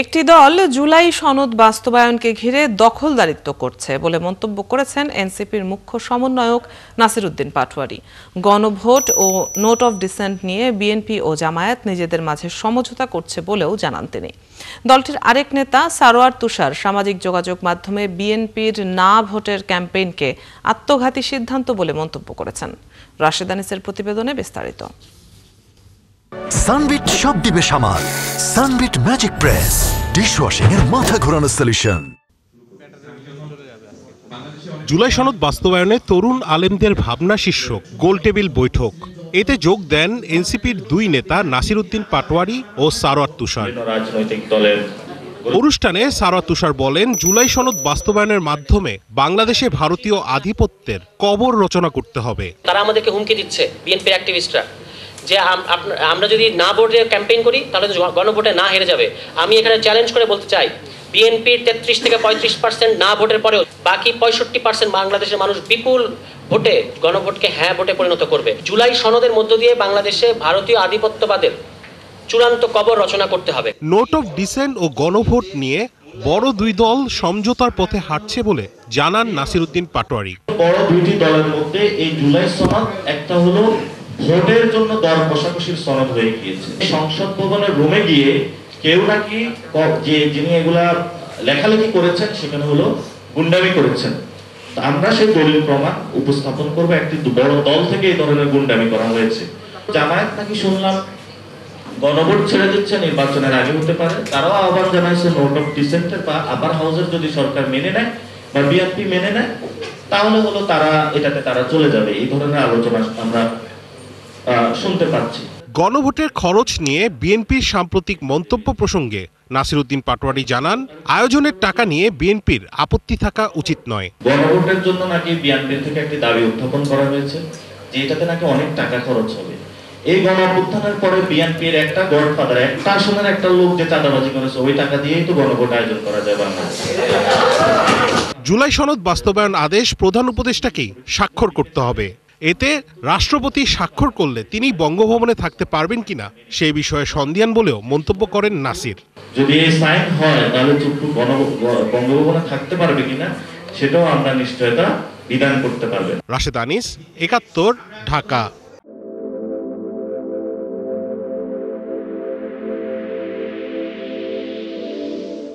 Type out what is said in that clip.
একটি দল জুলাই সনদ বাস্তবায়নকে ঘিরে দখলদারিত্ব করছে বলে মন্তব্য করেছেন এনসিপির মুখ্য সমন্বয়ক নাসির উদ্দিন পাটোয়ারি। গণভোট ও নোট অফ ডিসেন্ট নিয়ে বিএনপি ও জামায়াত নিজেদের মাঝে সমঝোতা করছে বলেও জানান তিনি। দলটির আরেক নেতা সারোয়ার তুষার সামাজিক যোগাযোগ মাধ্যমে বিএনপির না ভোটের ক্যাম্পেইনকে আত্মঘাতী সিদ্ধান্ত বলে মন্তব্য করেছেন। রাশেদ আনিসের প্রতিবেদনে বিস্তারিত। সানবিট সব দিবে সামাল। সানবিট ম্যাজিক প্রেস ডিশওয়াশিং এর মাথা ঘোরানো সলিউশন। জুলাই সনদ বাস্তবায়নে তরুণ আলেমদের ভাবনা শীর্ষক গোলটেবিল বৈঠক। এতে যোগ দেন এনসিপির দুই নেতা নাসির উদ্দিন পাটোয়ারি ও সারোয়ার তুষার। অনুষ্ঠানে সারোয়ার তুষার বলেন, জুলাই সনদ বাস্তবায়নের মাধ্যমে বাংলাদেশে ভারতীয় আধিপত্যের কবর রচনা করতে হবে। তারা আমাদেরকে হুমকি দিচ্ছে, বিএনপির অ্যাক্টিভিস্টরা, যে আমরা যদি না ভোটে ক্যাম্পেইন করি তাহলে গণভোটে না হেরে যাবে। আমি এখানে চ্যালেঞ্জ করে বলতে চাই, বিএনপির 33 থেকে 35% না ভোটের পরেও বাকি 65% বাংলাদেশের মানুষ বিপুল ভোটে গণভোটকে হ্যাঁ ভোটে পরিণত করবে। জুলাই সনদের মধ্য দিয়ে বাংলাদেশে ভারতীয় আধিপত্যবাদের চূড়ান্ত কবর রচনা করতে হবে। নোট অফ ডিসেন্ট ও গণভোট নিয়ে বড় দুই দল সমঝোতার পথে হাঁটছে বলে জানান নাসির উদ্দিন পাটোয়ারি। বড় দুইটি দলের মধ্যে এই জুলাই সনদ একটা হলো ভোটের জন্য দর কষাকষির সনদ হয়ে গিয়েছে। সংসদ ভবনের রুমে গিয়ে কেউ নাকি যিনি এগুলা লেখালেখি করেছেন সেখানে হলো গুন্ডামি করেছেন। আমরা সেই দলিল প্রমাণ উপস্থাপন করবো। একটি বড় দল থেকে এই ধরনের গুন্ডামি করা হয়েছে। জামায়াত নাকি শুনলাম গণভোট ছেড়ে দিচ্ছে, নির্বাচনের আগে হতে পারে। তারাও আহ্বান জানাইছে নোট অফ ডিসেন্টের বা আপার হাউসের যদি সরকার মেনে নেয় বা বিএনপি মেনে নেয় তাহলে হলো এটাতে তারা চলে যাবে। এই ধরনের আলোচনা আমরা শুনতে পাচ্ছি। গণভোটের খরচ নিয়ে বিএনপির সাম্প্রতিক মন্তব্য প্রসঙ্গে নাসির উদ্দিন পাটোয়ারি জানান, আয়োজনের টাকা নিয়ে বিএনপির আপত্তি থাকা উচিত নয়। গণভোটের জন্য নাকি বিএনপির থেকে একটি দাবি উত্থাপন করা হয়েছে যে এটাতে নাকি অনেক টাকা খরচ হবে। এই গণঅভ্যুত্থানের পরে বিএনপির একটা গডফাদার, একটা আসনের একটা লোক যে চাঁদাবাজি করেছে, ওই টাকা দিয়েই তো গণভোট আয়োজন করা যায় বাংলাদেশে। জুলাই সনদ বাস্তবায়ন আদেশ প্রধান উপদেষ্টাকেই স্বাক্ষর করতে হবে। এতে রাষ্ট্রপতি স্বাক্ষর করলে তিনি বঙ্গভবনে থাকতে পারবেন কিনা সেই বিষয়ে সন্দিহান বলেও মন্তব্য করেন নাসির। যদি এই সাইন হয় তাহলে বঙ্গভবনে থাকতে পারবে কিনা সেটাও আমরা নিশ্চয়তা বিধান করতে পারবেন। রাশেদ আনিস, ৭১, ঢাকা।